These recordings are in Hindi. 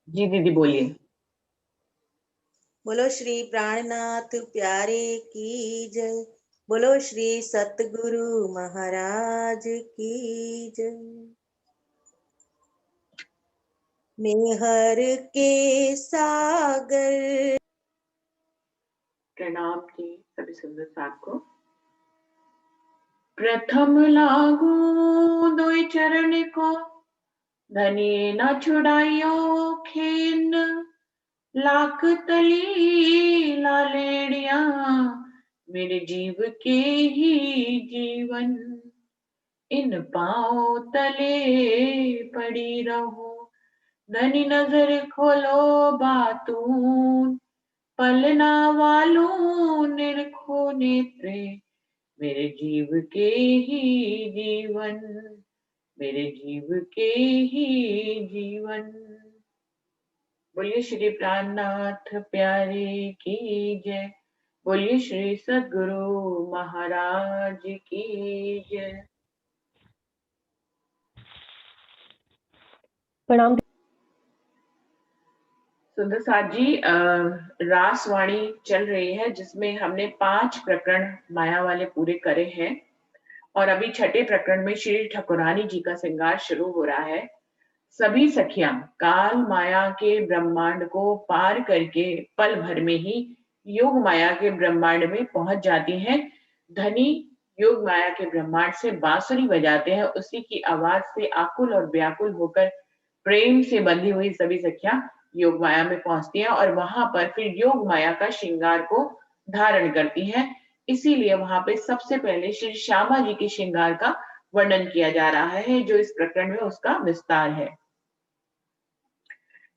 जी दीदी बोलिए। बोलो श्री प्राणनाथ प्यारे की जय। बोलो श्री सतगुरु महाराज की जय। मेहर के सागर। प्रणाम जी सभी सुंदर साथ को। प्रथम लागू दुई चरण को, धनी न छुड़ाइयो खेन। लाख तली लालेड़िया, मेरे जीव के ही जीवन। इन पाँव तले पड़ी रहो, धनी नजर खोलो बातून। पलना वालों निरखो नेत्रे, मेरे जीव के ही जीवन। मेरे जीव के ही जीवन। बोलिए श्री प्राणनाथ प्यारे की जय। बोलिए श्री सद्गुरु महाराज की जय। प्रणाम। सुंदर साथ जी, रासवाणी चल रही है जिसमें हमने 5 प्रकरण माया वाले पूरे करे हैं और अभी छठे प्रकरण में श्री ठाकुरानी जी का श्रृंगार शुरू हो रहा है। सभी सखियां काल माया के ब्रह्मांड को पार करके पल भर में ही योग माया के ब्रह्मांड में पहुंच जाती हैं। धनी योग माया के ब्रह्मांड से बांसुरी बजाते हैं, उसी की आवाज से आकुल और व्याकुल होकर प्रेम से बंधी हुई सभी सखियां योग माया में पहुंचती हैं और वहां पर फिर योग माया का श्रृंगार को धारण करती हैं। इसीलिए वहां पे सबसे पहले श्री श्यामा जी के श्रृंगार का वर्णन किया जा रहा है, जो इस प्रकरण में उसका विस्तार है।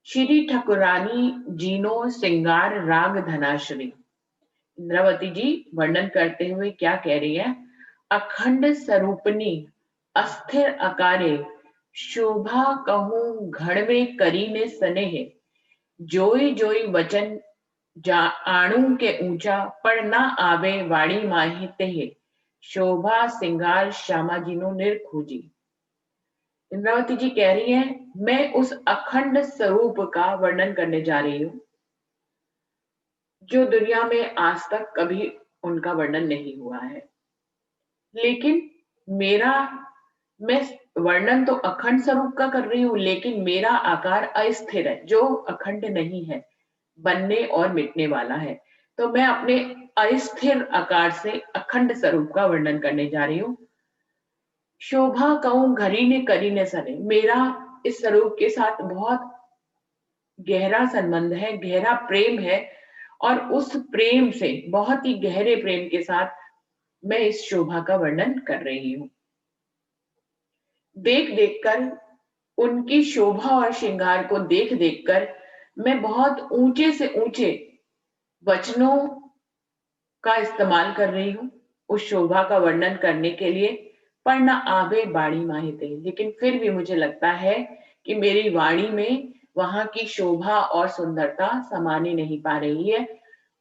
श्री ठाकुरानी जीनो श्रृंगार राग धनाश्री। इंद्रावती जी वर्णन करते हुए क्या कह रही है? अखंड स्वरूपनी अस्थिर आकारे, शोभा कहूं घड़ में करी ने सने है। जोई जोई वचन जा आणु के ऊंचा, पर ना आवे वाणी माही ते। शोभा सिंगार श्यामा जीनो निरखोजी। इंद्रावती जी कह रही है, मैं उस अखंड स्वरूप का वर्णन करने जा रही हूं जो दुनिया में आज तक कभी उनका वर्णन नहीं हुआ है। लेकिन मेरा मैं वर्णन तो अखंड स्वरूप का कर रही हूं, लेकिन मेरा आकार अस्थिर है, जो अखंड नहीं है, बनने और मिटने वाला है। तो मैं अपने अस्थिर आकार से अखंड स्वरूप का वर्णन करने जा रही हूँ। शोभा कहूं घरी ने करी ने सने, मेरा इस स्वरूप के साथ बहुत गहरा संबंध है, गहरा प्रेम है और उस प्रेम से, बहुत ही गहरे प्रेम के साथ मैं इस शोभा का वर्णन कर रही हूं। देख देखकर उनकी शोभा और श्रृंगार को देख देखकर मैं बहुत ऊंचे से ऊंचे वचनों का इस्तेमाल कर रही हूँ उस शोभा का वर्णन करने के लिए। पर न आवे बाणी माहिते, लेकिन फिर भी मुझे लगता है कि मेरी वाणी में वहां की शोभा और सुंदरता समाने नहीं पा रही है।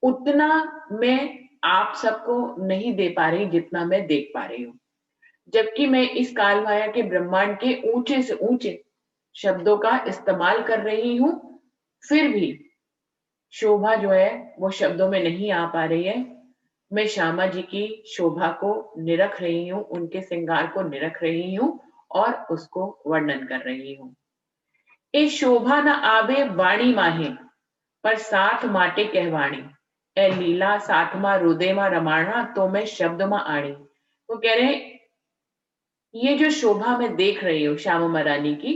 उतना मैं आप सबको नहीं दे पा रही जितना मैं देख पा रही हूँ। जबकि मैं इस काल माया के ब्रह्मांड के ऊंचे से ऊंचे शब्दों का इस्तेमाल कर रही हूँ, फिर भी शोभा जो है वो शब्दों में नहीं आ पा रही है। मैं श्यामा जी की शोभा को निरख रही हूँ, उनके श्रृंगार को निरख रही हूँ और उसको वर्णन कर रही हूँ। ए शोभा न आवे वाणी माहे, पर साथ माटे कहवाणी। ए लीला साथ मा हृदय मा रमाणा, तो मैं शब्द मा आणी। वो कह रहे हैं, ये जो शोभा मैं देख रही हूँ श्यामा महारानी की,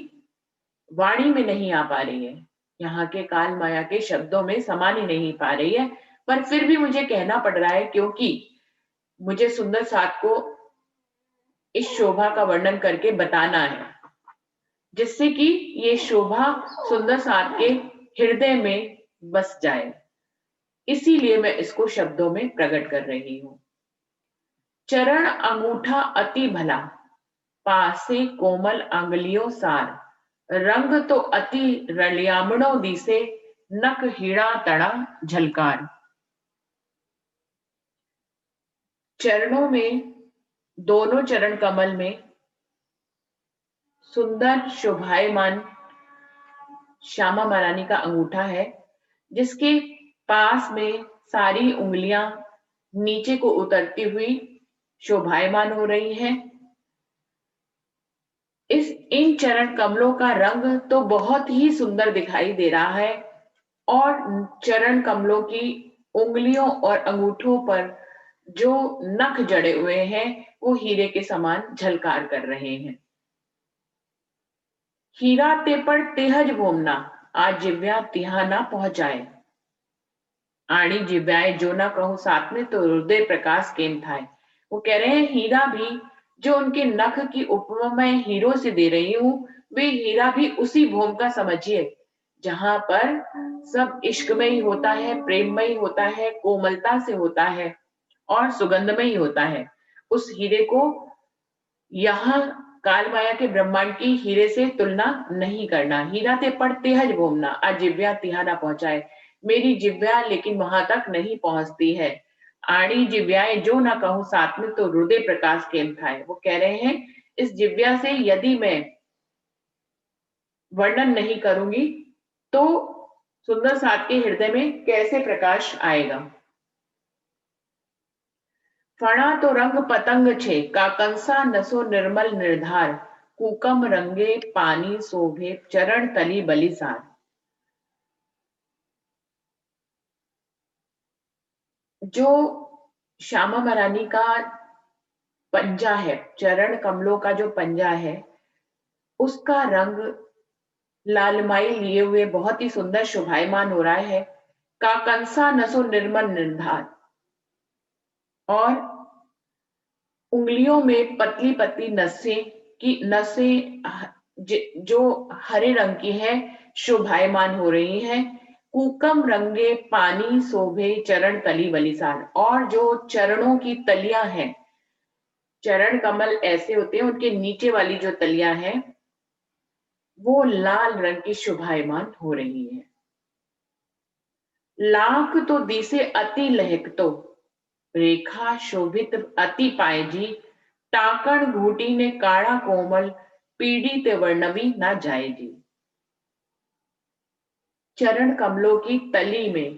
वाणी में नहीं आ पा रही है, यहाँ के काल माया के शब्दों में समानी नहीं पा रही है। पर फिर भी मुझे कहना पड़ रहा है, क्योंकि मुझे सुंदर साथ को इस शोभा का वर्णन करके बताना है, जिससे कि ये शोभा सुंदर साथ के हृदय में बस जाए। इसीलिए मैं इसको शब्दों में प्रकट कर रही हूँ। चरण अंगूठा अति भला, पासे कोमल अंगलियों सार। रंग तो अति रलियामणो दिसे, नक हीड़ा तड़ा झलकार। चरणों में, दोनों चरण कमल में सुंदर शोभायमान श्यामा महारानी का अंगूठा है, जिसके पास में सारी उंगलियां नीचे को उतरती हुई शोभायमान हो रही हैं। इन चरण कमलों का रंग तो बहुत ही सुंदर दिखाई दे रहा है और चरण कमलों की उंगलियों और अंगूठों पर जो नख जड़े हुए हैं वो हीरे के समान झलकार कर रहे हैं। हीरा ते पर तेहज भोमना, आज जिव्या तिहा ना पहुंचाए। आणी जिव्याए जो ना कहूं साथ में तो हृदय प्रकाश केम थाए। वो कह रहे हैं हीरा भी जो उनके नख की उपमा मैं हीरो से दे रही हूं, वे हीरा भी उसी भूम का समझिए जहां पर सब इश्क में ही होता है, प्रेम में ही होता है, कोमलता से होता है और सुगंध में ही होता है। उस हीरे को यहाँ काल माया के ब्रह्मांड की हीरे से तुलना नहीं करना। हीरा ते पर तेहज घूमना, आज जिव्या तिहा ना पहुंचाए। मेरी जिव्या लेकिन वहां तक नहीं पहुंचती है। आड़ी जिव्याए जो ना कहूं साथ में तो हृदय प्रकाश केम थाए। वो कह रहे हैं इस जिव्या से यदि मैं वर्णन नहीं करूंगी तो सुंदर साथ के हृदय में कैसे प्रकाश आएगा। फणा तो रंग पतंग छे, काकंसा नसो निर्मल निर्धार। कूकम रंगे पानी शोभे, चरण तली बलिसार। जो श्यामा महारानी का पंजा है, चरण कमलों का जो पंजा है, उसका रंग लालमाई लिए हुए बहुत ही सुंदर शोभायमान हो रहा है। काकंसा नसो निर्मल निर्धार, और उंगलियों में पतली पतली नसें जो हरे रंग की है शोभायमान हो रही हैं। कूकम रंगे पानी शोभे, चरण तली बलिसार, और जो चरणों की तलियां हैं, चरण कमल ऐसे होते हैं, उनके नीचे वाली जो तलियां हैं वो लाल रंग की शोभायमान हो रही है। लाख तो दिसे अति लहकतो, रेखा शोभित अति पायजी। टाकण घूटी ने काड़ा कोमल, पीड़ित वर्णवी ना जाए जी। चरण कमलों की तली में,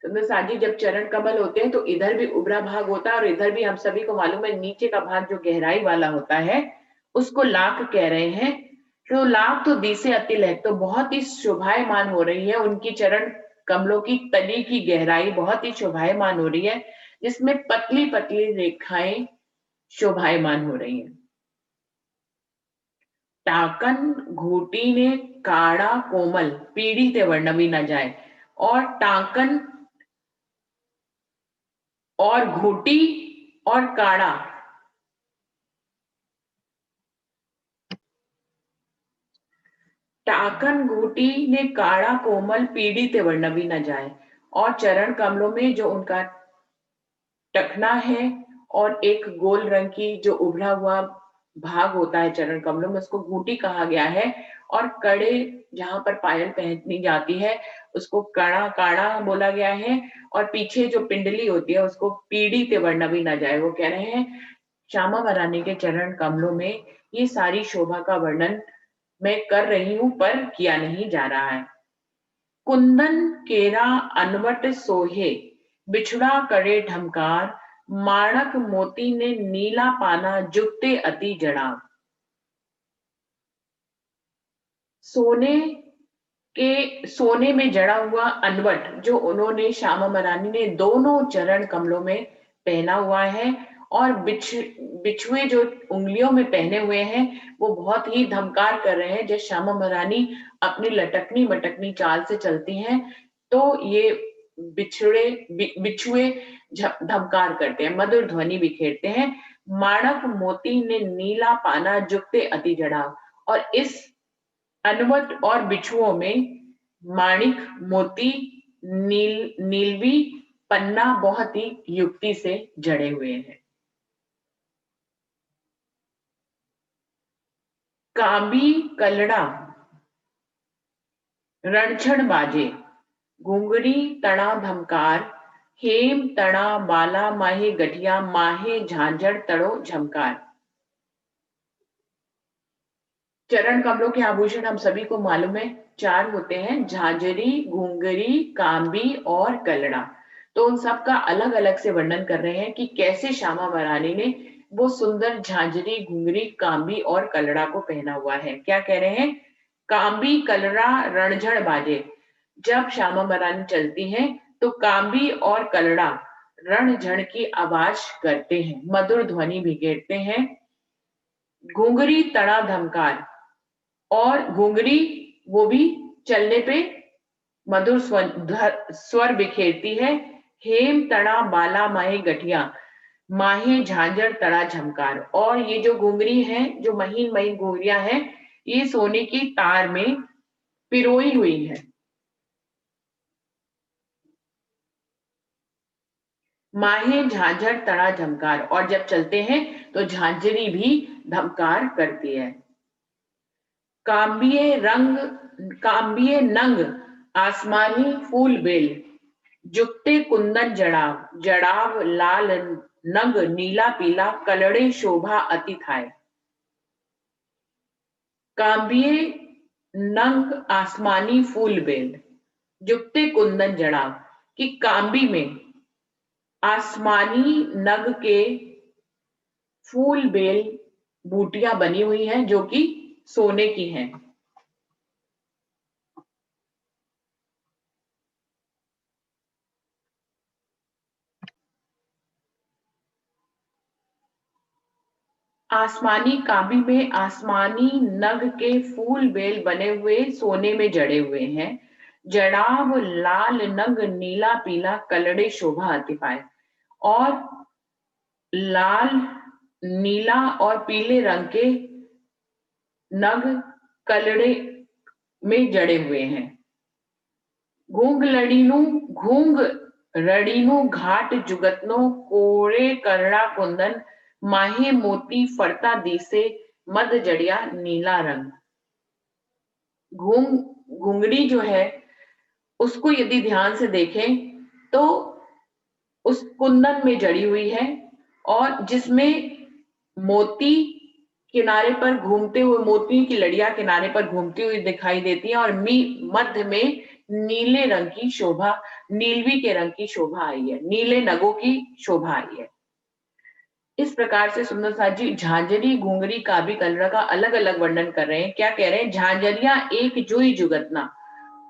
सुंदर साजी, जब चरण कमल होते हैं तो इधर भी उभरा भाग होता है और इधर भी हम सभी को मालूम है नीचे का भाग जो गहराई वाला होता है उसको लाख कह रहे हैं। तो लाख तो दिसे अति लहक, तो बहुत ही शोभायमान हो रही है। उनकी चरण कमलों की तली की गहराई बहुत ही शोभायमान हो रही है, जिसमें पतली पतली रेखाएं शोभायमान हो रही है। टाकन घूटी ने काड़ा कोमल, पीढ़ी ते वर्णवी न जाए। और टाकन और घूटी और काड़ा, टाकन घूटी ने काड़ा कोमल, पीढ़ी ते वर्णवी न जाए। और चरण कमलों में जो उनका टखना है और एक गोल रंग की जो उभरा हुआ भाग होता है चरण कमलों में, उसको घूटी कहा गया है। और कड़े जहां पर पायल पहनी जाती है उसको कड़ा काड़ा बोला गया है। और पीछे जो पिंडली होती है उसको पीढ़ी ते वर्णवी ना जाए। वो कह रहे हैं श्यामा महारानी के चरण कमलों में ये सारी शोभा का वर्णन मैं कर रही हूं पर किया नहीं जा रहा है। कुंदन केरा अनवट सोहे, बिछड़ा करे ढमकार। माणक मोती ने नीला पाना, जुगते अति जड़ा। सोने में जड़ा हुआ अनवट जो उन्होंने श्यामा महारानी ने दोनों चरण कमलों में पहना हुआ है, और बिछुए जो उंगलियों में पहने हुए हैं वो बहुत ही धमकार कर रहे हैं। जब श्यामा महारानी अपनी लटकनी मटकनी चाल से चलती हैं तो ये बिछुए धमकार करते हैं, मधुर ध्वनि बिखेरते हैं। माणक मोती ने नीला पाना, जुगते अति जड़ा। और इस अनवट और बिछुओं में माणिक मोती नीलवी पन्ना बहुत ही युक्ति से जड़े हुए हैं। कांबी कलड़ा रणछण बाजे, घुंगरी तना धमकार। हेम तना बाला माहे गठिया, माहे झांझर तड़ो झमकार। चरण कमलों के आभूषण हम सभी को मालूम है 4 होते हैं, झांझरी, घुंघरी, कांबी और कलड़ा। तो उन सब का अलग अलग से वर्णन कर रहे हैं कि कैसे श्यामा महारानी ने वो सुंदर झांझरी, घुंघरी, कांबी और कलड़ा को पहना हुआ है। क्या कह रहे हैं? कांबी कलड़ा रणझड़ बाजे। जब श्यामा महारानी चलती हैं तो कांबी और कलड़ा रणझड़ की आवाज करते हैं, मधुर ध्वनि बिखेरते हैं। घुंघरी तड़ा धमकार, और घुंघरी वो भी चलने पे मधुर स्वर बिखेरती है। हेम तड़ा बाला माहे गठिया, माहे झांझर तड़ा झमकार। और ये जो घुंघरी है, जो महीन महीन घुंघरियां हैं, ये सोने की तार में पिरोई हुई है। माहे झांझर तड़ा झमकार, और जब चलते हैं तो झांझरी भी धमकार करती है। कांबिये नंग आसमानी फूल बेल, जुगते कुंदन जड़ाव, जड़ाव लाल नंग नीला पीला, कलड़े शोभा अति थाय। कांबिये नंग आसमानी फूल बेल, जुगते कुंदन जड़ाव, कि कांबी में आसमानी नग के फूल बेल बूटियां बनी हुई हैं जो कि सोने की हैं। आसमानी काबी में आसमानी नग के फूल बेल बने हुए सोने में जड़े हुए हैं। जड़ाव लाल नग नीला पीला, कलड़े शोभा अति पाए। और लाल, नीला और पीले रंग के नग कलड़े में जड़े हुए हैं। घूंग रड़ीनु घाट जुगतनो, कोरे करड़ा कुंदन, माहे मोती फरता दिसे, मद जड़िया नीला रंग। घुंगड़ी जो है उसको यदि ध्यान से देखें तो उस कुंदन में जड़ी हुई है, और जिसमें मोती किनारे पर घूमते हुए, मोती की लड़ियां किनारे पर घूमती हुई दिखाई देती हैं, और मध्य में नीले रंग की शोभा, नीलवी के रंग की शोभा आई है, नीले नगों की शोभा आई है। इस प्रकार से सुंदर साथ जी झांझरी, घुंघरी, काबी, कलड़ा का अलग अलग वर्णन कर रहे हैं। क्या कह रहे हैं? झांझरिया एक जुई जुगतना,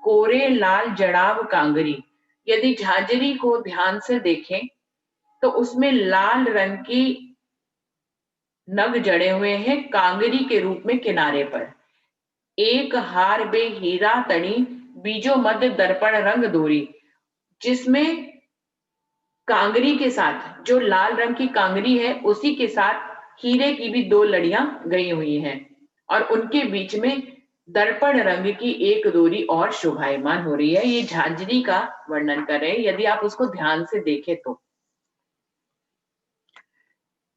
कोरे लाल जड़ाव कांगरी। यदि झांझरी को ध्यान से देखें तो उसमें लाल रंग की नग जड़े हुए हैं कांगरी के रूप में किनारे पर। एक हार बे हीरा तनी, बीजो मध्य दर्पण रंग दोरी। जिसमें कांगरी के साथ, जो लाल रंग की कांगरी है, उसी के साथ हीरे की भी 2 लड़ियां गई हुई हैं, और उनके बीच में दर्पण रंग की एक डोरी और शोभायमान हो रही है। ये झांझरी का वर्णन कर रहे हैं, यदि आप उसको ध्यान से देखें तो।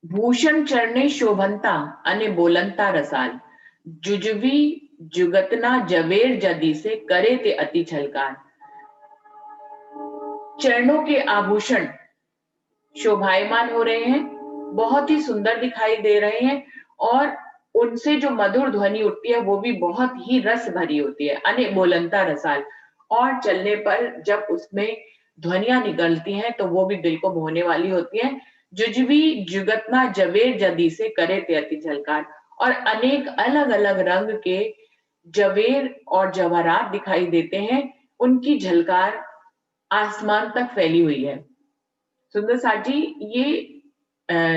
भूषण चरणे शोभंता अने बोलंता रसाल, जुजवी जुगतना जवेर जदी से, करे ते अति छलकार। चरणों के आभूषण शोभायमान हो रहे हैं, बहुत ही सुंदर दिखाई दे रहे हैं, और उनसे जो मधुर ध्वनि उठती है वो भी बहुत ही रस भरी होती है। अने बोलंता रसाल, और चलने पर जब उसमें ध्वनियां निकलती हैं तो वो भी दिल को मोहने वाली होती है। जुजवी जुगतना जवेर जदी से, करे ते अति झलकार। और अनेक अलग अलग रंग के जवेर और जवाहरात दिखाई देते हैं, उनकी झलकार आसमान तक फैली हुई है। सुंदर साथ जी, ये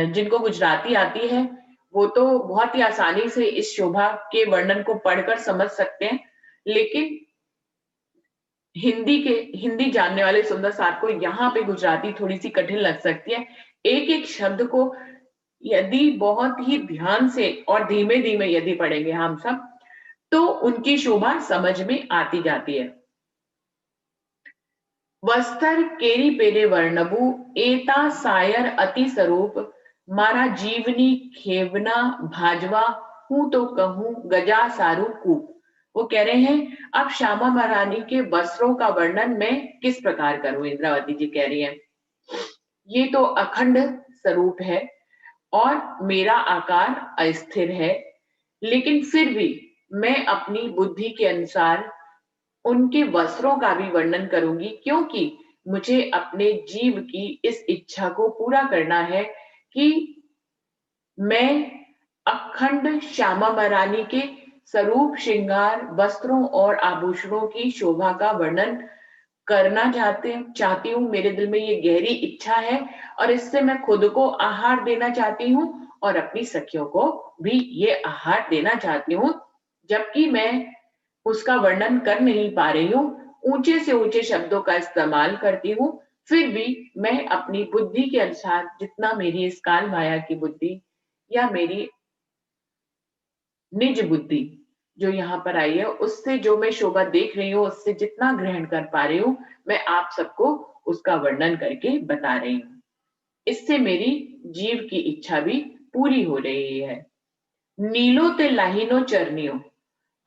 जिनको गुजराती आती है वो तो बहुत ही आसानी से इस शोभा के वर्णन को पढ़कर समझ सकते हैं, लेकिन हिंदी जानने वाले सुंदर साथ को यहाँ पे गुजराती थोड़ी सी कठिन लग सकती है। एक एक शब्द को यदि बहुत ही ध्यान से और धीमे धीमे यदि पढ़ेंगे हम सब, तो उनकी शोभा समझ में आती जाती है। वस्त्र केरी पेरे वर्णबु, एता सायर अति स्वरूप, मारा जीवनी खेवना भाजवा, हूं तो कहूं गजा सारू कूप। वो कह रहे हैं अब श्यामा महारानी के वस्त्रों का वर्णन मैं किस प्रकार करूं। इंद्रावती जी कह रही हैं, ये तो अखंड स्वरूप है और मेरा आकार अस्थिर है, लेकिन फिर भी मैं अपनी बुद्धि के अनुसार उनके वस्त्रों का भी वर्णन करूंगी, क्योंकि मुझे अपने जीव की इस इच्छा को पूरा करना है कि मैं अखंड श्यामा महारानी के स्वरूप, श्रृंगार, वस्त्रों और आभूषणों की शोभा का वर्णन करना चाहती हूँ। मेरे दिल में ये गहरी इच्छा है और इससे मैं खुद को आहार देना चाहती हूँ और अपनी सखियों को भी ये आहार देना चाहती हूँ, जबकि मैं उसका वर्णन कर नहीं पा रही हूँ, ऊंचे से ऊंचे शब्दों का इस्तेमाल करती हूँ, फिर भी मैं अपनी बुद्धि के अनुसार, जितना मेरी इस काल माया की बुद्धि या मेरी निज बुद्धि जो यहाँ पर आई है, उससे जो मैं शोभा देख रही हूँ, उससे जितना ग्रहण कर पा रही हूँ, मैं आप सबको उसका वर्णन करके बता रही हूँ। इससे मेरी जीव की इच्छा भी पूरी हो रही है। नीलो ते लाहिनो चरनियो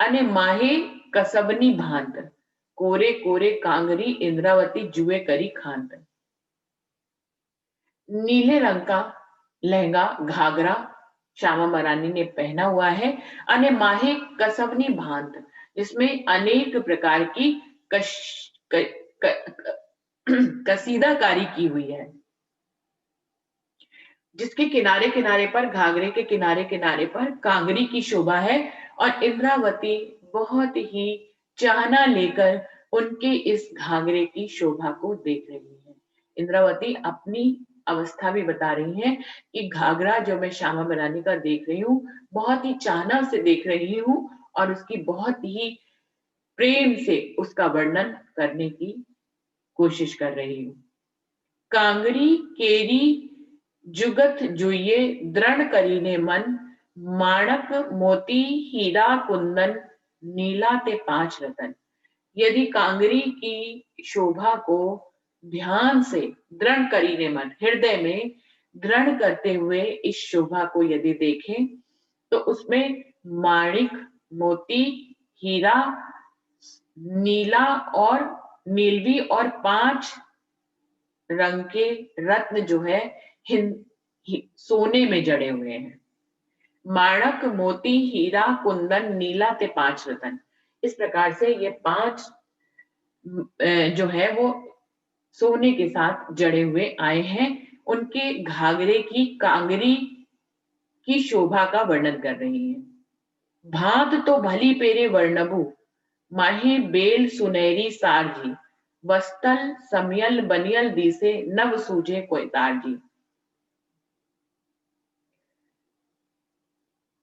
अने माहे कसबनी भांत, कोरे कोरे कांगरी इंद्रावती जुए करी खांत। नीले रंग का लहंगा, घाघरा श्यामा महारानी ने पहना हुआ है। अने माहे कसबनी भांत, जिसमें अनेक प्रकार की कश, क, क, कसीदाकारी की हुई है, जिसके किनारे किनारे पर, घाघरे के किनारे किनारे पर कांगरी की शोभा है और इंद्रावती बहुत ही चाहना लेकर उनके इस घाघरे की शोभा को देख रही है। इंद्रावती अपनी अवस्था भी बता रही है कि घाघरा जो मैं श्यामा महारानी का देख रही हूँ, बहुत ही चाहना से देख रही हूँ और उसकी बहुत ही प्रेम से उसका वर्णन करने की कोशिश कर रही हूँ। कांगरी केरी जुगत जुये दृढ़ करीने मन, माणक मोती हीरा कुंदन नीला ते 5 रतन। यदि कांगरी की शोभा को ध्यान से दृढ़ करीने मन, हृदय में दृढ़ करते हुए इस शोभा को यदि देखें, तो उसमें माणिक, मोती, हीरा, नीला और नीलवी और 5 रंग के रत्न जो है सोने में जड़े हुए हैं। माणक, मोती, हीरा, कुंदन, नीला ते 5 रतन। इस प्रकार से ये 5 जो है वो सोने के साथ जड़े हुए आए हैं। उनके घाघरे की कांगरी की शोभा का वर्णन कर रही है। भांत तो भली पेरे वर्णबु, माहे बेल सुनहरी सारजी, वस्तल समियल बनियल दिसे नव सूझे कोई तारजी।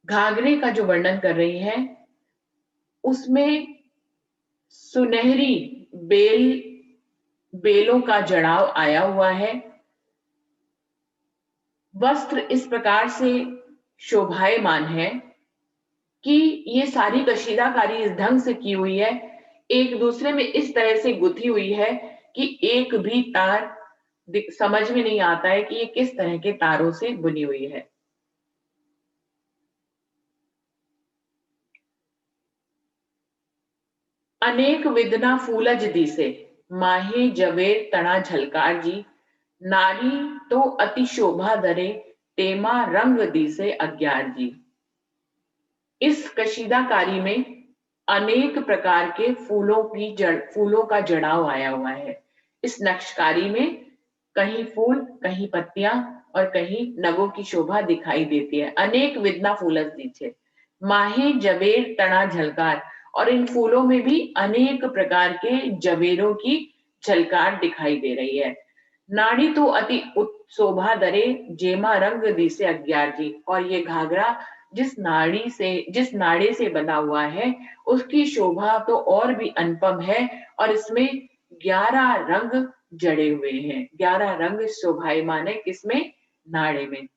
घाघरे का जो वर्णन कर रही है, उसमें सुनहरी बेलों का जड़ाव आया हुआ है। वस्त्र इस प्रकार से शोभायमान है कि ये सारी कशीदाकारी इस ढंग से की हुई है, एक दूसरे में इस तरह से गुथी हुई है कि एक भी तार समझ में नहीं आता है कि ये किस तरह के तारों से बुनी हुई है। अनेक विधना फूलज दिसे, माहे जवेर तना झलकार जी, नारी तो अति शोभा धरे, तेमा रंग दिसे अज्ञार जी। इस कशीदाकारी में अनेक प्रकार के फूलों का जड़ाव आया हुआ है। इस नक्शकारी में कहीं फूल, कहीं पत्तियां और कहीं नगों की शोभा दिखाई देती है। अनेक विधना फूलस दीछे, माहे जवेर तना झलकार, और इन फूलों में भी अनेक प्रकार के जवेरों की झलकार दिखाई दे रही है। नाड़ी तो अति शोभा दरे, जेमा रंग दिसे अज्ञार जी। और ये घाघरा जिस नाड़ी से बना हुआ है, उसकी शोभा तो और भी अनुपम है और इसमें 11 रंग जड़े हुए हैं। 11 रंग शोभायमान है, किसमें? नाड़े में।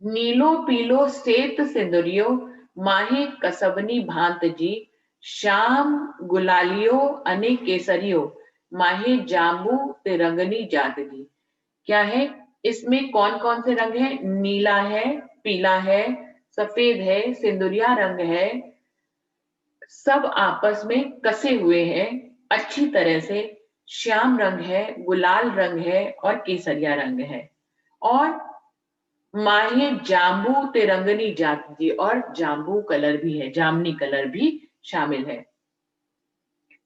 नीलो पीलो सेत सिंदुरियो, माहे कसबनी भांत जी, श्याम गुलालियो अने केसरियो, माहे जांबू तिरंगनी जात जी। क्या है इसमें? कौन कौन से रंग है? नीला है, पीला है, सफेद है, सिंदुरिया रंग है, सब आपस में कसे हुए हैं अच्छी तरह से। श्याम रंग है, गुलाल रंग है और केसरिया रंग है। और माहे जाम्बू तिरंगनी जाति, और जाम्बू कलर भी है, जामनी कलर भी शामिल है।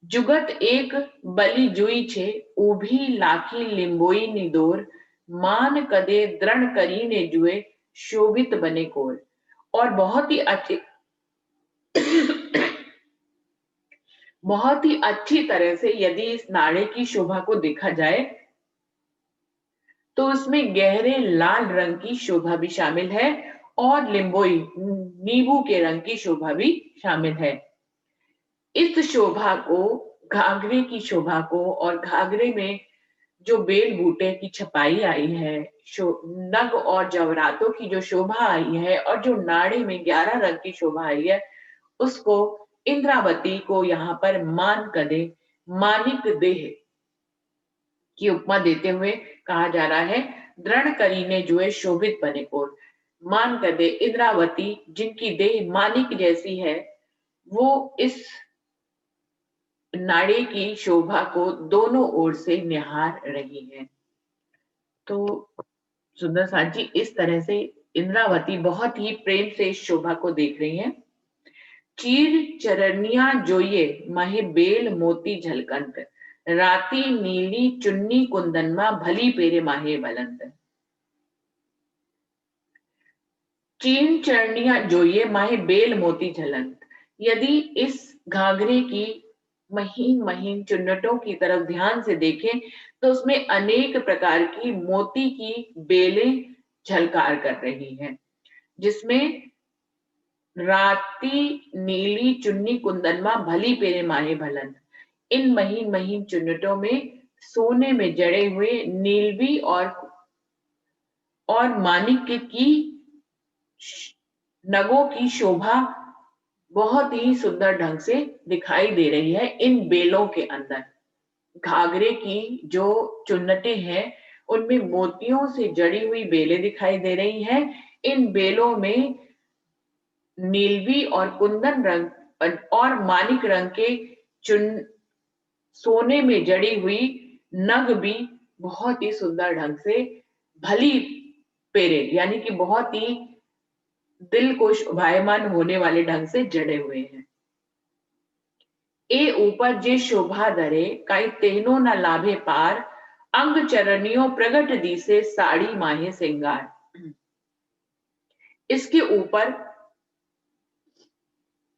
जुगत एक बलि जुई छे, ऊभी लाखी लिंबोई निदोर, मान कदे दृढ़ करी ने जुए, शोभित बने कोर। और बहुत ही अच्छी तरह से यदि इस नाड़े की शोभा को देखा जाए तो उसमें गहरे लाल रंग की शोभा भी शामिल है और लिंबोई नींबू के रंग की शोभा भी शामिल है। इस शोभा को, घाघरे की शोभा को, और घाघरे में जो बेल बूटे की छपाई आई है, नग और जवरातों की जो शोभा आई है, और जो नाड़े में 11 रंग की शोभा आई है, उसको इंद्रावती को यहाँ पर मान कदे, मानिक देह की उपमा देते हुए कहा जा रहा है। दृढ़ करीने जुए शोभित बने कोर। मान कदे इंद्रावती जिनकी देह मानिक जैसी है, वो इस नाड़ी की शोभा को दोनों ओर से निहार रही है। तो सुंदर साथ जी इस तरह से इंद्रावती बहुत ही प्रेम से इस शोभा को देख रही हैं। चीर चरनिया जोइए महे बेल मोती झलकंत, राती नीली चुन्नी कुंदनमा भली पेरे माहे बलंत। चीन चरनिया जोइए माहे बेल मोती झलंत। यदि इस घाघरे की महीन महीन चुन्नटों की तरफ ध्यान से देखें तो उसमें अनेक प्रकार की मोती की बेलें झलकार कर रही हैं, जिसमें राती नीली चुन्नी कुंदनमा भली पेरे माहे भलन। इन महीन महीन चुन्नटों में सोने में जड़े हुए नीलवी और माणिक्य की नगों की शोभा बहुत ही सुंदर ढंग से दिखाई दे रही है। इन बेलों के अंदर घाघरे की जो चुन्नटें हैं उनमें मोतियों से जड़ी हुई बेलें दिखाई दे रही हैं। इन बेलों में नीलवी और कुंदन रंग और मानिक रंग के चुन सोने में जड़ी हुई नग भी बहुत ही सुंदर ढंग से भली पेरे यानी कि बहुत ही दिल को शोभायमान होने वाले ढंग से जड़े हुए हैं। ए ऊपर जे शोभा धरे काई तेनो न लाभे पार, अंग चरणियों प्रगट दी से साड़ी माहे सिंगार। इसके ऊपर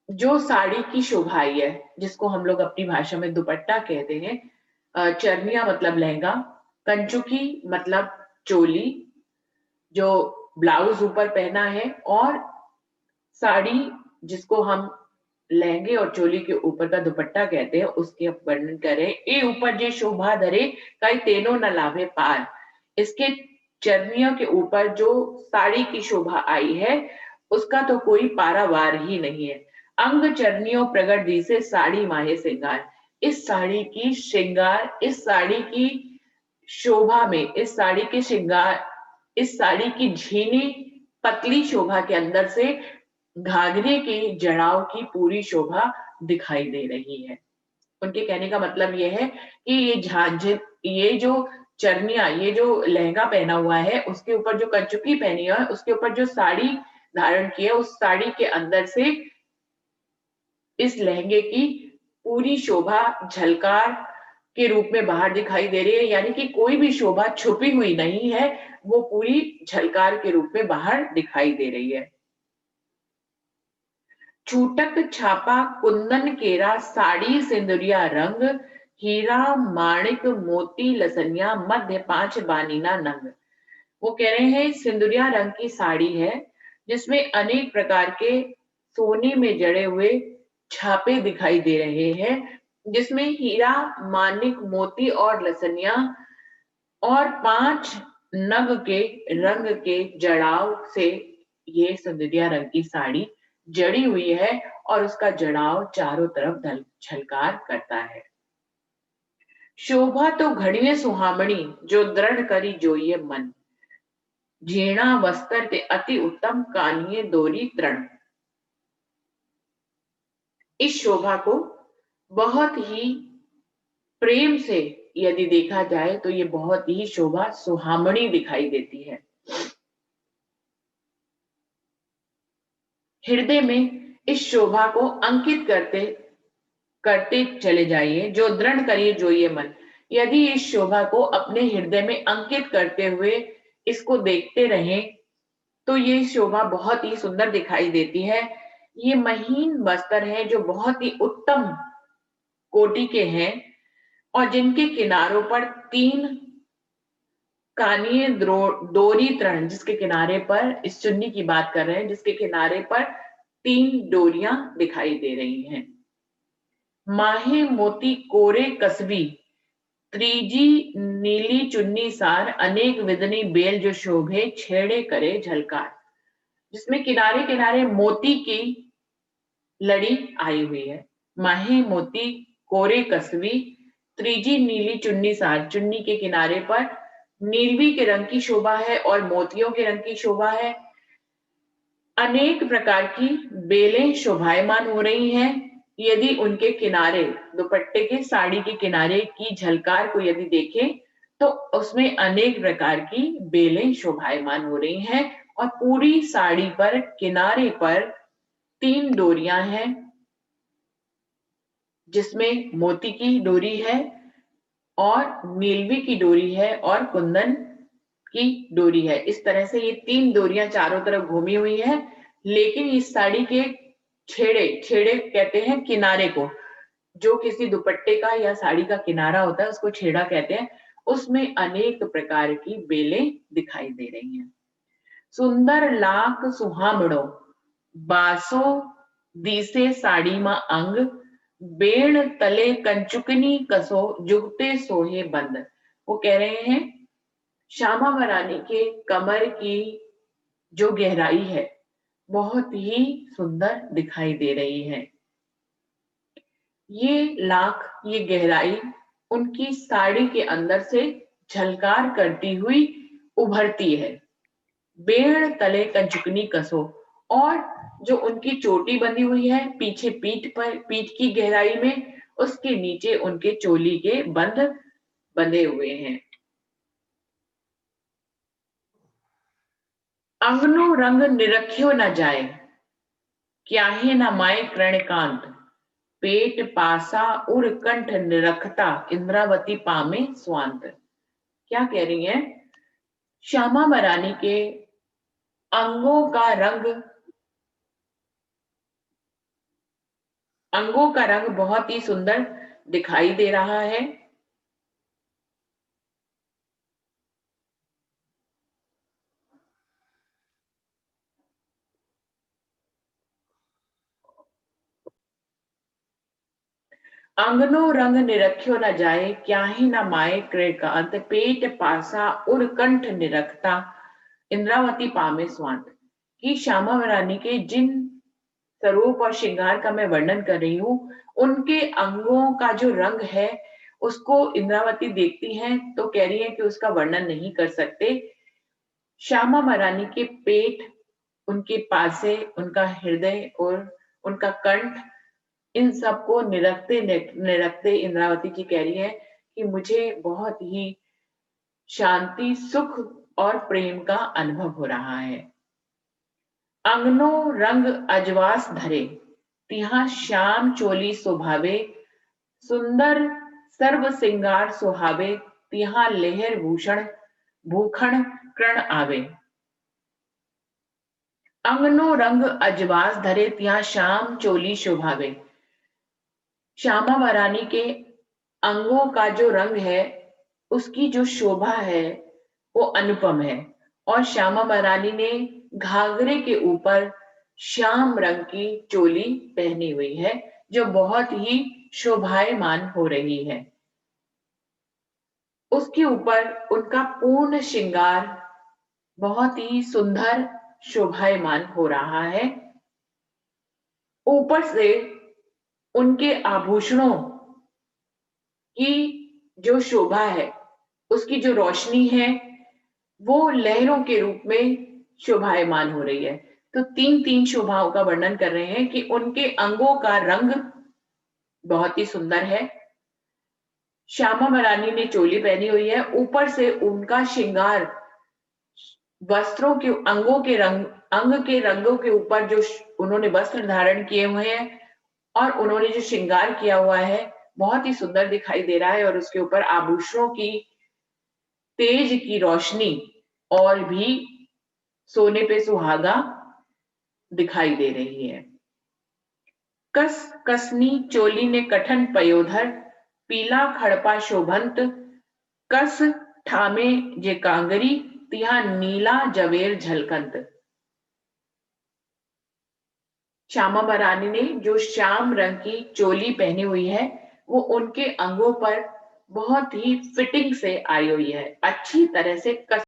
जो साड़ी की शोभा आई है, जिसको हम लोग अपनी भाषा में दुपट्टा कहते हैं, चरनिया मतलब लहंगा, कंचुकी मतलब चोली जो ब्लाउज ऊपर पहना है, और साड़ी जिसको हम लहंगे और चोली के ऊपर का दुपट्टा कहते हैं, उसके वर्णन करें। ए ऊपर जे शोभा धरे कई तेनो न लाभे पार। इसके चरनियों के ऊपर जो साड़ी की शोभा आई है उसका तो कोई पारावार ही नहीं है। अंग चरनियों प्रगट दी से साड़ी माहे श्रृंगार। इस साड़ी की श्रृंगार, इस साड़ी की शोभा में, इस साड़ी के श्रृंगार, इस साड़ी की झीनी पतली शोभा के अंदर से घाघरे के जड़ाव की पूरी शोभा दिखाई दे रही है। उनके कहने का मतलब यह है कि ये झांझर, ये जो चरनिया, ये जो लहंगा पहना हुआ है, उसके ऊपर जो कंचुकी पहनी है, उसके ऊपर जो साड़ी धारण की है, उस साड़ी के अंदर से इस लहंगे की पूरी शोभा झलकार के रूप में बाहर दिखाई दे रही है। यानी कि कोई भी शोभा छुपी हुई नहीं है, वो पूरी झलकार के रूप में बाहर दिखाई दे रही है। छूटक छापा कुंदन केरा साड़ी सिंदुरिया रंग, हीरा माणिक मोती लसनिया मध्य 5 बानीना नंग। वो कह रहे हैं सिंदुरिया रंग की साड़ी है जिसमें अनेक प्रकार के सोने में जड़े हुए छापे दिखाई दे रहे हैं, जिसमें हीरा मानिक मोती और लसनिया और 5 नग के रंग के जड़ाव से ये सिंदुरिया रंग की साड़ी जड़ी हुई है और उसका जड़ाव चारों तरफ झलकार करता है। शोभा तो घड़िए सुहामणी जो दृढ़ करी जोइए मन, झीणा वस्त्र ते अति उत्तम कानिए दोरी तृण। इस शोभा को बहुत ही प्रेम से यदि देखा जाए तो ये बहुत ही शोभा सुहामणी दिखाई देती है। हृदय में इस शोभा को अंकित करते करते चले जाइए। जो दृढ़ करिए जो ये मन। यदि इस शोभा को अपने हृदय में अंकित करते हुए इसको देखते रहें तो ये शोभा बहुत ही सुंदर दिखाई देती है। ये महीन बस्तर है जो बहुत ही उत्तम कोटि के हैं और जिनके किनारों पर 3 कानीय डोरी तृण, जिसके किनारे पर, इस चुन्नी की बात कर रहे हैं, जिसके किनारे पर 3 डोरियां दिखाई दे रही हैं। माहे मोती कोरे कसबी, त्रिजी नीली चुन्नी सार, अनेक विधनी बेल जो शोभे, छेड़े करे झलकार। जिसमें किनारे किनारे मोती की लड़ी आई हुई है। माहे मोती कोरे कसबी, त्रिजी नीली चुन्नी सार, चुन्नी के किनारे पर नीलवी के रंग की शोभा है और मोतियों के रंग की शोभा है। अनेक प्रकार की बेलें शोभायमान हो रही हैं। यदि उनके किनारे, दुपट्टे के, साड़ी के किनारे की झलकार को यदि देखें तो उसमें अनेक प्रकार की बेलें शोभायमान हो रही हैं और पूरी साड़ी पर किनारे पर 3 डोरियां हैं, जिसमें मोती की डोरी है और नीलवी की डोरी है और कुंदन की डोरी है। इस तरह से ये 3 डोरियां चारों तरफ घूमी हुई है। लेकिन इस साड़ी के छेड़े, छेड़े कहते हैं किनारे को, जो किसी दुपट्टे का या साड़ी का किनारा होता है उसको छेड़ा कहते हैं। उसमें अनेक प्रकार की बेलें दिखाई दे रही हैं। सुंदर लाख सुहामणो, बासो दिसे साड़ी मा अंग, बेण तले कंचुकनी कसो, जुगते सोहे बंद। वो कह रहे हैं श्यामा महारानी के कमर की जो गहराई है बहुत ही सुंदर दिखाई दे रही है। ये लाख, ये गहराई उनकी साड़ी के अंदर से झलकार करती हुई उभरती है। बेड़ तले कंचुकनी कसो, और जो उनकी चोटी बंधी हुई है पीछे पीठ पर, पीठ की गहराई में, उसके नीचे उनके चोली के बंध बंधे हुए हैं। अंगनो रंग निरख्यो न जाए, क्याहे न माए कृणकांत, पेट पासा उर कंठ निरखता, इंद्रावती पामे स्वांत। क्या कह रही है? श्यामा महारानी के अंगों का रंग बहुत ही सुंदर दिखाई दे रहा है। अंगनो रंग निरख्यो न जाए, क्याही न माए कृणकांत, पेट पासा उर कंठ निरखता, इंद्रावती पामे स्वांत। कि श्यामा महारानी के जिन स्वरूप और श्रृंगार का मैं वर्णन कर रही हूँ, उनके अंगों का जो रंग है उसको इंद्रावती देखती हैं तो कह रही है कि उसका वर्णन नहीं कर सकते। श्यामा महारानी के पेट, उनके पासे, उनका हृदय और उनका कंठ, इन सबको निरखते निरखते इंद्रावती जी कह रही है कि मुझे बहुत ही शांति, सुख और प्रेम का अनुभव हो रहा है। अंगनो रंग अजवास धरे, तिहा श्याम चोली सुभावे, सुंदर सर्व सिंगार सुहावे, तिहा लेहर भूषण भूखण कृण आवे। अंगनो रंग अजवास धरे, तिहा श्याम चोली शोभावे। श्यामा महारानी के अंगों का जो रंग है, उसकी जो शोभा है वो अनुपम है। और श्यामा महारानी ने घाघरे के ऊपर श्याम रंग की चोली पहनी हुई है जो बहुत ही शोभायमान हो रही है। उसके ऊपर उनका पूर्ण श्रृंगार बहुत ही सुंदर शोभायमान हो रहा है। ऊपर से उनके आभूषणों की जो शोभा है, उसकी जो रोशनी है वो लहरों के रूप में शोभायमान हो रही है। तो 3 शोभाओं का वर्णन कर रहे हैं कि उनके अंगों का रंग बहुत ही सुंदर है। श्यामा महारानी ने चोली पहनी हुई है, ऊपर से उनका श्रृंगार वस्त्रों के अंग के रंगों के ऊपर जो उन्होंने वस्त्र धारण किए हुए हैं और उन्होंने जो श्रृंगार किया हुआ है बहुत ही सुंदर दिखाई दे रहा है और उसके ऊपर आभूषणों की तेज की रोशनी और भी सोने पे सुहागा दिखाई दे रही है। कस कसनी चोली ने कठन पयोधर, पीला खड़पा शोभंत, कस ठामे जे कांगरी, तिहा नीला जवेर झलकंत। श्यामा महारानी ने जो श्याम रंग की चोली पहनी हुई है वो उनके अंगों पर बहुत ही फिटिंग से आई हुई है, अच्छी तरह से कस